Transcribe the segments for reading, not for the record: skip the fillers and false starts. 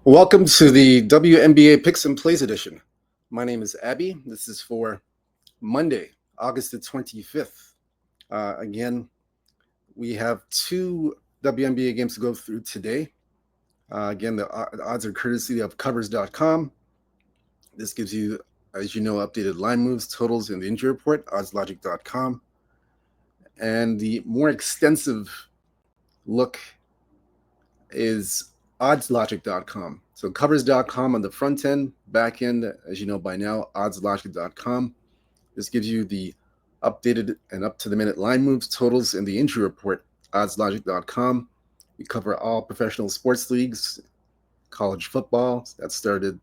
Welcome to the WNBA Picks and Plays edition. My name is Abby. This is for Monday, August the 25th. Again, we have two WNBA games to go through today. Again, the odds are courtesy of covers.com. This gives you, as you know, updated line moves, totals, and the injury report, oddslogic.com. And the more extensive look is oddslogic.com. So covers.com on the front end, back end, as you know by now, oddslogic.com. This gives you the updated and up-to-the-minute line moves, totals, and the injury report, oddslogic.com. We cover all professional sports leagues, college football, that started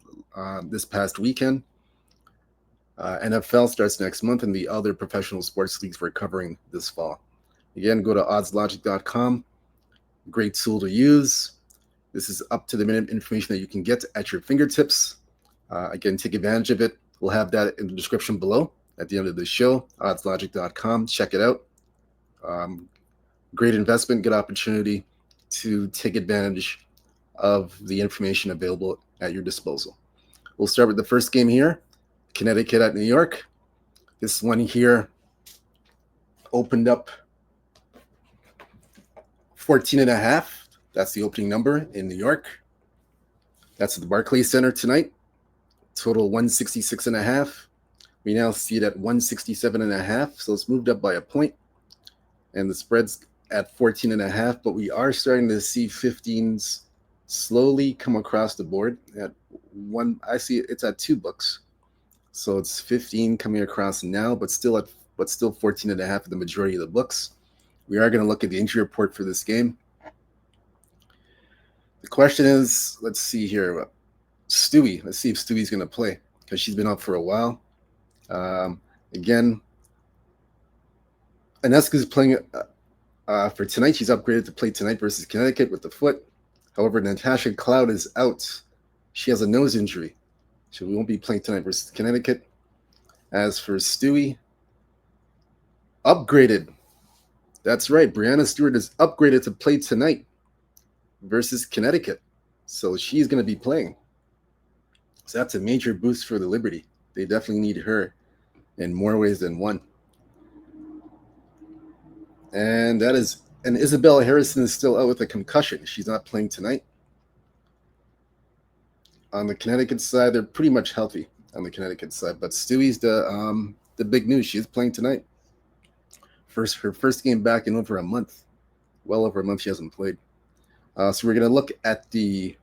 this past weekend. NFL starts next month, and the other professional sports leagues we're covering this fall. Again, go to oddslogic.com. Great tool to use. This is up-to-the-minute information that you can get at your fingertips. Again, take advantage of it. We'll have that in the description below at the end of the show, oddslogic.com. Check it out. Great investment, good opportunity to take advantage of the information available at your disposal. We'll start with the first game here, Connecticut at New York. This one here opened up 14.5. That's the opening number in New York. That's at the Barclays Center tonight. Total 166.5. We now see it at 167.5. So it's moved up by a point. And the spread's at 14.5. But we are starting to see 15s slowly come across the board. At one, I see it's at $2. So it's 15 coming across now, but still 14.5 for the majority of the books. We are going to look at the injury report for this game. The question is, let's see here, Stewie. Let's see if Stewie's going to play because she's been out for a while. Again, Aneska's playing for tonight. She's upgraded to play tonight versus Connecticut with the foot. However, Natasha Cloud is out. She has a nose injury, so we won't be playing tonight versus Connecticut. As for Stewie, upgraded. That's right. Brianna Stewart is upgraded to play tonight versus Connecticut. So she's going to be playing. So that's a major boost for the Liberty. They definitely need her in more ways than one. And Isabella Harrison is still out with a concussion. She's not playing tonight. On the Connecticut side, they're pretty much healthy on the Connecticut side. But Stewie's the big news. She's playing tonight. Her first game back in over a month. Well over a month she hasn't played. So we're going to look at the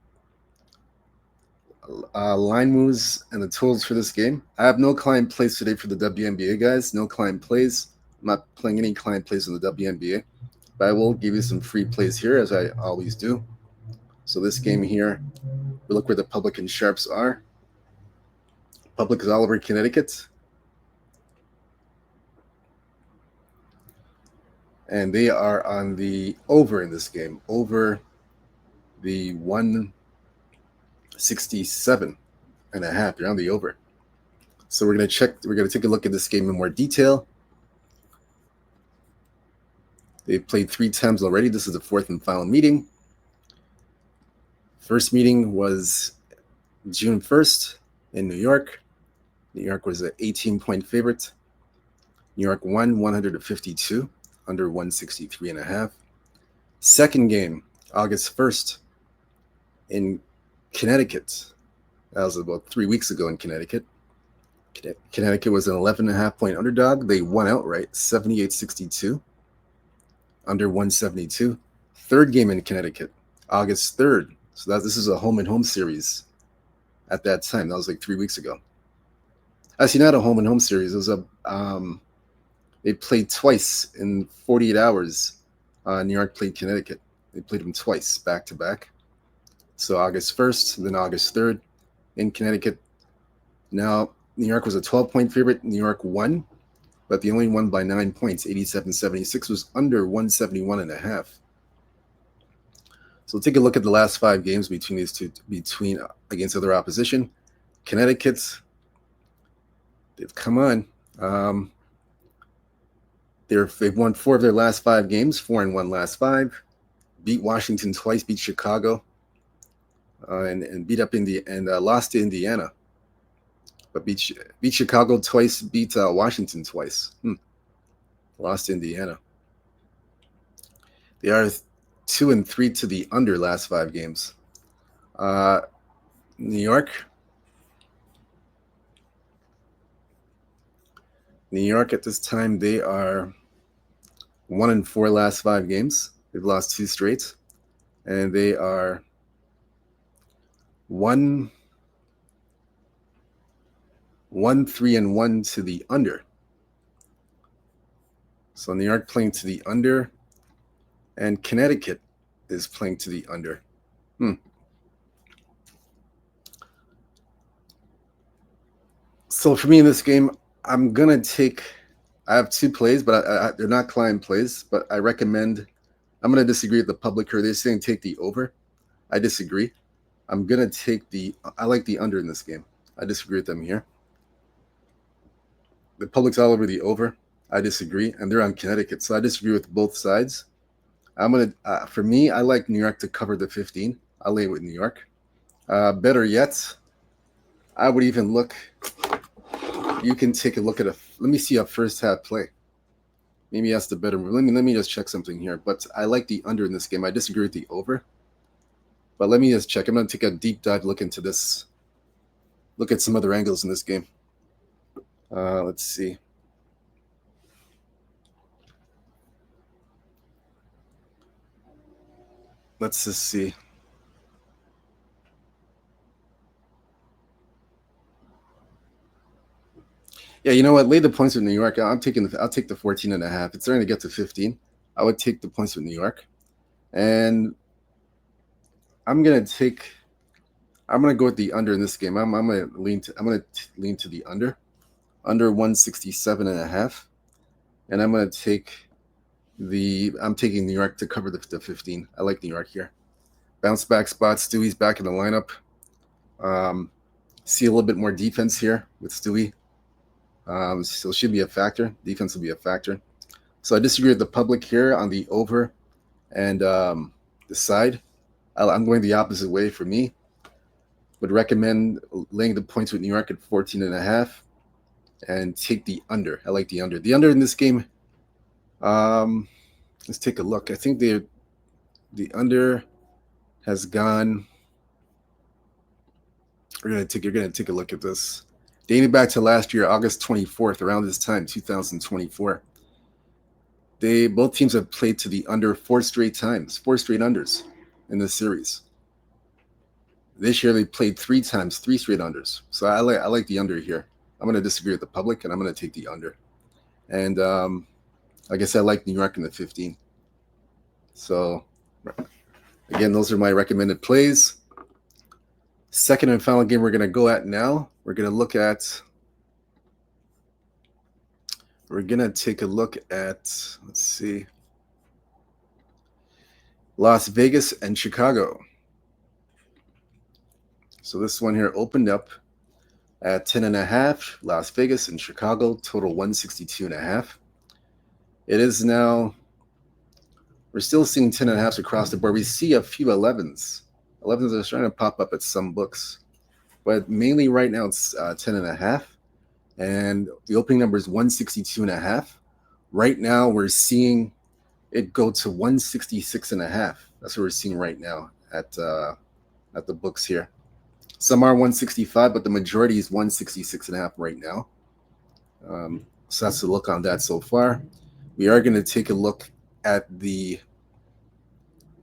line moves and the totals for this game. I have no client plays today for the WNBA, guys. No client plays. I'm not playing any client plays in the WNBA. But I will give you some free plays here, as I always do. So this game here, we look where the public and sharps are. Public is all over Connecticut. And they are on the over in this game, over the 167.5. They're on the over. So we're going to take a look at this game in more detail. They've played 3 times already. This is the 4th and final meeting. First meeting was June 1st in New York. New York was an 18-point favorite. New York won 152. Under 163.5. Second game, August 1st in Connecticut. That was about 3 weeks ago in Connecticut. Connecticut was an 11.5 point underdog. They won outright, 78-62. Under 172. Third game in Connecticut, August 3rd. So this is a home-and-home series at that time. That was like 3 weeks ago. Actually, not a home-and-home series. It was they played twice in 48 hours. New York played Connecticut. They played them twice, back-to-back. So August 1st, then August 3rd in Connecticut. Now, New York was a 12-point favorite. New York won, but they only won by 9 points. 87-76 was under 171.5. So take a look at the last 5 games between these two, against other opposition. Connecticut, they've come on. They've won 4 of their last 5 games, 4-1 last 5. Beat Washington twice, beat Chicago. and beat up and lost to Indiana, but beat Chicago twice, beat Washington twice. Lost to Indiana. They are 2-3 to the under last 5 games. New York. New York at this time, they are 1-4 last 5 games. They've lost 2 straight, and they are 1-3-1 to the under. So New York playing to the under, and Connecticut is playing to the under. So for me in this game, I'm gonna take. I have 2 plays, but they're not client plays. But I recommend. I'm gonna disagree with the public here. They're saying take the over. I disagree. I'm gonna take the. I like the under in this game. I disagree with them here. The public's all over the over. I disagree, and they're on Connecticut, so I disagree with both sides. I'm gonna. For me, I like New York to cover the 15. I'll lay it with New York. Better yet, I would even look. You can take a look at let me see a first half play. Maybe that's the better move. Let me just check something here. But I like the under in this game. I disagree with the over. But let me just check. I'm going to take a deep dive look into this. Look at some other angles in this game. Let's see. Let's just see. Yeah, you know what? Lay the points with New York. I'll take the 14.5. It's starting to get to 15. I would take the points with New York. And I'm gonna go with the under in this game. I'm gonna lean to the under 167.5. And I'm taking New York to cover the 15. I like New York here. Bounce back spot. Stewie's back in the lineup. See a little bit more defense here with Stewie. So it should be a factor. Defense will be a factor. So I disagree with the public here on the over and the side. I'm going the opposite way for me. Would recommend laying the points with New York at 14.5 and take the under. I like the under. The under in this game. Let's take a look. I think the under has gone. You're gonna take a look at this. Dating back to last year, August 24th, around this time, 2024. Both teams have played to the under 4 straight times, 4 straight unders in this series. This year they played 3 times, 3 straight unders. So I like the under here. I'm gonna disagree with the public, and I'm gonna take the under. And I guess I like New York in the 15. So again, those are my recommended plays. Second and final game we're going to go at now. We're going to take a look at, let's see, Las Vegas and Chicago. So this one here opened up at 10.5, Las Vegas and Chicago, total 162.5. It is now, we're still seeing 10.5s across the board. We see a few 11s. 11s are starting to pop up at some books, but mainly right now it's 10.5, and the opening number is 162.5. Right now we're seeing it go to 166.5. That's what we're seeing right now at the books here. Some are 165, but the majority is 166.5 right now. So that's the look on that so far. We are going to take a look at the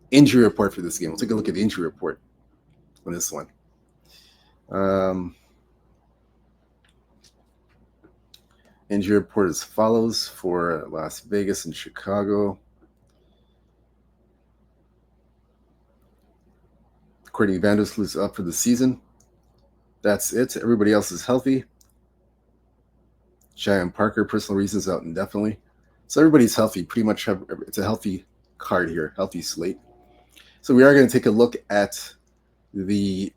injury report for this game. We'll take a look at the injury report on this one. Injury report as follows for Las Vegas and Chicago. Courtney Vandersloot is up for the season. That's it. Everybody else is healthy. Cheyenne Parker, personal reasons, out indefinitely. So everybody's healthy. Pretty much it's a healthy card here, healthy slate. So we are going to take a look at where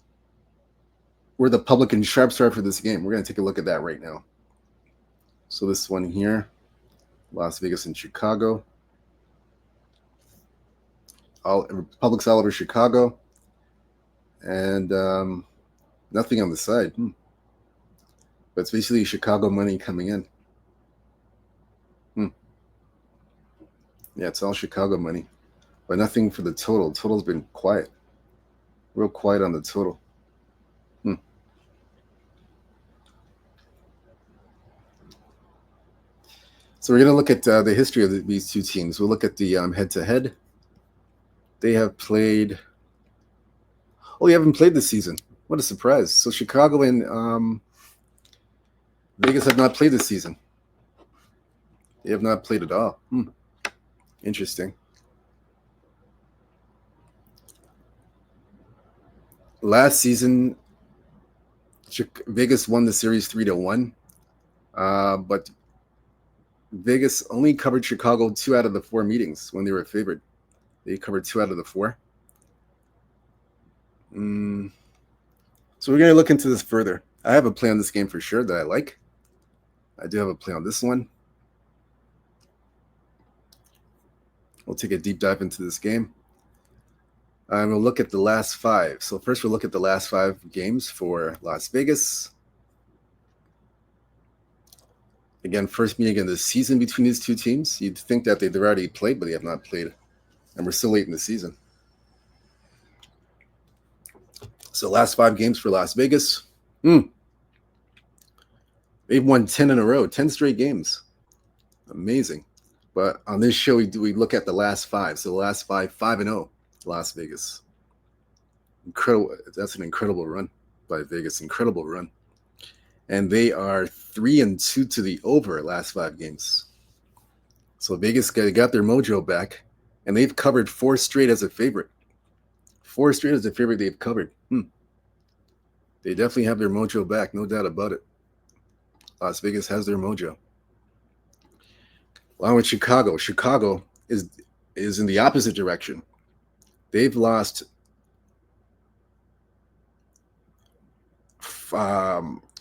the public and sharps are for this game. We're going to take a look at that right now. So this one here, Las Vegas and Chicago. Public's all over Chicago. and nothing on the side. But it's basically Chicago money coming in. Yeah, it's all Chicago money, but nothing for the total. Total's been quiet, real quiet on the total. So we're going to look at the history of these two teams. We'll look at the head-to-head. They have played. Oh, they haven't played this season. What a surprise! So Chicago and Vegas have not played this season. They have not played at all. Interesting. Last season, Vegas won the series 3-1, but Vegas only covered Chicago 2 out of the 4 meetings when they were favored. They covered 2 out of the 4. So we're going to look into this further. I have a play on this game for sure that I like. I do have a play on this one. We'll take a deep dive into this game. And we'll look at the last 5. So first we'll look at the last 5 games for Las Vegas. Again, first meeting of the season between these two teams. You'd think that they've already played, but they have not played. And we're still late in the season. So last 5 games for Las Vegas. They've won 10 in a row, 10 straight games. Amazing. But on this show, we look at the last 5. So the last 5, 5-0, Las Vegas. Incredible. That's an incredible run by Vegas. Incredible run. And they are 3-2 to the over last 5 games. So Vegas got their mojo back, and they've covered 4 straight as a favorite. 4 straight as a favorite they've covered. They definitely have their mojo back, no doubt about it. Las Vegas has their mojo. Along with Chicago. Chicago is in the opposite direction. They've lost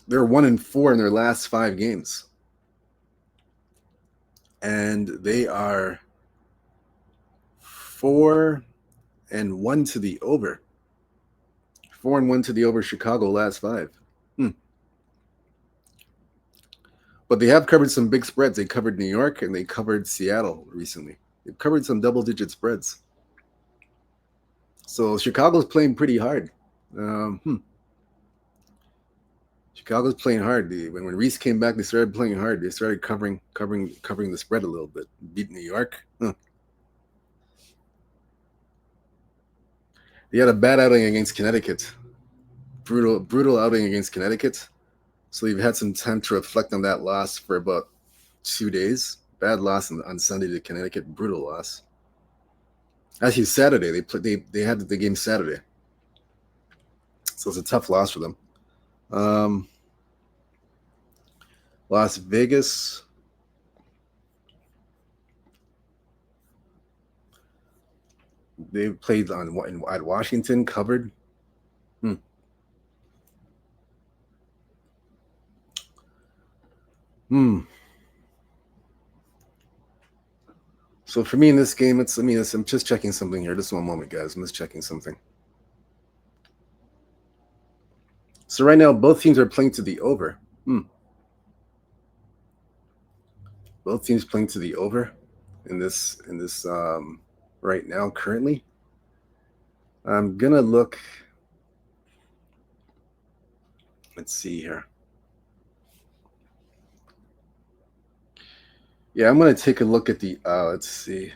they're 1-4 in their last 5 games. And they are 4-1 to the over. 4-1 to the over Chicago last 5. But they have covered some big spreads. They covered New York and they covered Seattle recently. They've covered some double-digit spreads. So Chicago's playing pretty hard. Chicago's playing hard. When Reese came back, they started playing hard. They started covering the spread a little bit. Beat New York. They had a bad outing against Connecticut. Brutal outing against Connecticut. So you've had some time to reflect on that loss for about 2 days. Bad loss on Sunday to Connecticut. Brutal loss. Actually, Saturday they had the game Saturday, so it's a tough loss for them. Las Vegas. They played at Washington, covered. So for me in this game, I'm just checking something here. Just one moment, guys. I'm just checking something. So right now, both teams are playing to the over. Both teams playing to the over in this right now currently. I'm gonna look. Let's see here. Yeah, I'm gonna take a look at the. Let's see.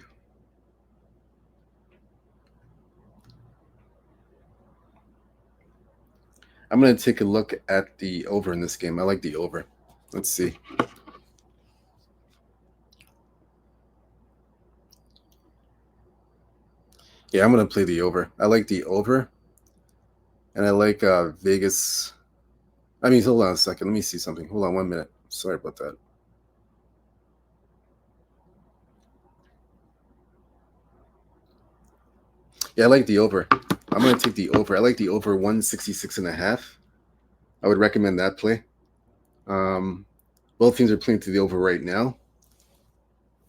I'm gonna take a look at the over in this game. I like the over. Let's see. Yeah, I'm gonna play the over. I like the over, and I like Vegas. Hold on a second. Let me see something. Hold on 1 minute. Sorry about that. Yeah, I like the over. I'm going to take the over. I like the over 166.5. I would recommend that play. Both teams are playing to the over right now.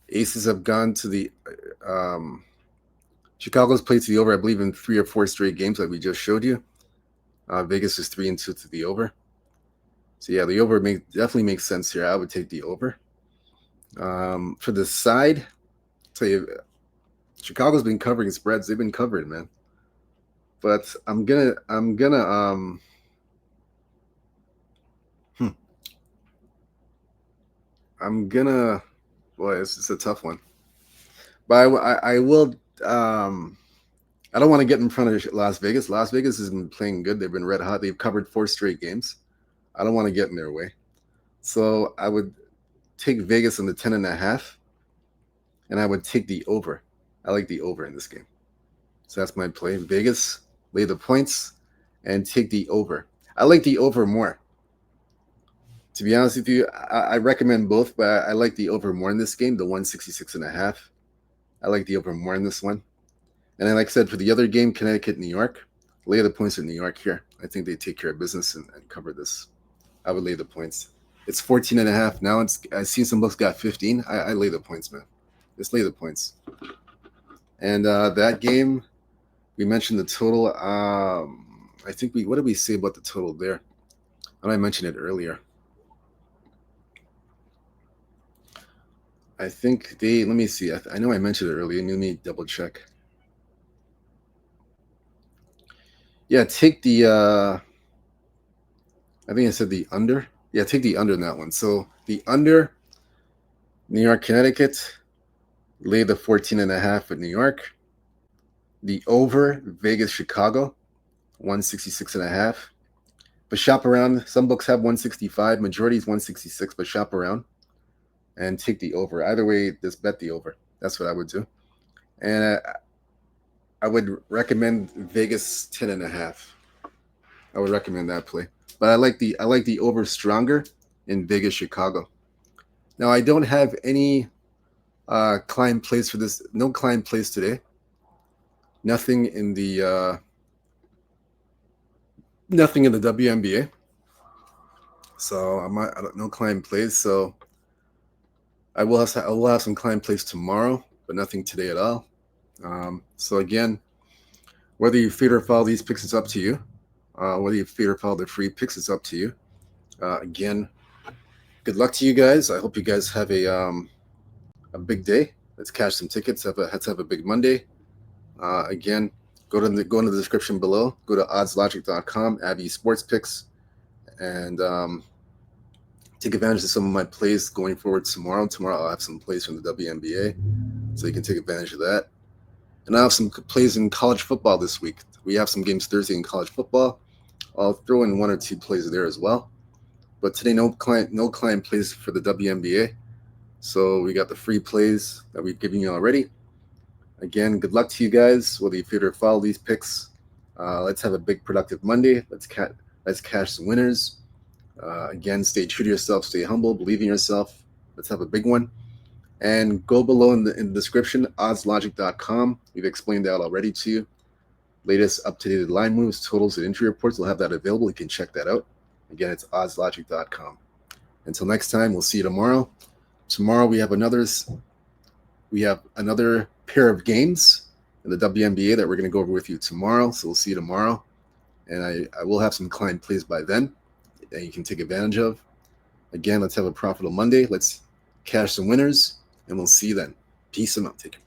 Aces have gone to the Chicago's played to the over, I believe, in 3 or 4 straight games like we just showed you. Vegas is 3-2 to the over. So yeah, the over definitely makes sense here. I would take the over. For the side, I'll tell you, Chicago's been covering spreads. They've been covering, man. But I'm gonna boy, it's a tough one. But I will. I don't want to get in front of Las Vegas. Las Vegas has been playing good. They've been red hot. They've covered 4 straight games. I don't want to get in their way. So I would take Vegas on the 10.5, and I would take the over. I like the over in this game. So that's my play. Vegas, lay the points, and take the over. I like the over more. To be honest with you, I recommend both, but I like the over more in this game, the 166.5. I like the over more in this one. And then, like I said, for the other game, Connecticut, New York, lay the points in New York here. I think they take care of business and cover this. I would lay the points. It's 14.5. Now I've seen some books got 15. I lay the points, man. Just lay the points. And that game, we mentioned the total. I think what did we say about the total there? I mentioned it earlier. I think let me see. I know I mentioned it earlier. Let me double check. Yeah, take the, I think I said the under. Yeah, take the under in that one. So the under, New York, Connecticut, lay the 14.5 at New York. The over, Vegas, Chicago, 166.5. But shop around. Some books have 165. Majority is 166, but shop around and take the over. Either way, just bet the over. That's what I would do. And I would recommend Vegas 10.5. I would recommend that play. But I like the over stronger in Vegas, Chicago. Now I don't have any client plays for this. No client plays today. Nothing in the WNBA. So no client plays. So I will have some client plays tomorrow, but nothing today at all. So again, whether you feed or follow these picks, it's up to you. Whether you feed or follow the free picks, it's up to you. Again, good luck to you guys. I hope you guys have a big day. Let's cash some tickets. Let's have a big Monday. Again, go into the description below. Go to oddslogic.com, Abby Sports Picks, and take advantage of some of my plays going forward tomorrow. Tomorrow I'll have some plays from the WNBA, so you can take advantage of that. And I have some plays in college football this week. We have some games Thursday in college football. I'll throw in 1 or 2 plays there as well. But today, no client plays for the WNBA. So we got the free plays that we've given you already. Again, good luck to you guys, whether you feed or follow these picks. Let's have a big productive Monday. Let's cash some winners. Again, stay true to yourself, stay humble, believe in yourself. Let's have a big one. And go below in the description, oddslogic.com. We've explained that already to you. Latest up-to-date line moves, totals, and injury reports. We'll have that available. You can check that out. Again, it's oddslogic.com. Until next time, we'll see you tomorrow. Tomorrow we have another pair of games in the WNBA that we're going to go over with you tomorrow. So we'll see you tomorrow. And I will have some client plays by then that you can take advantage of. Again, let's have a profitable Monday. Let's cash some winners, and we'll see you then. Peace and out. Take care.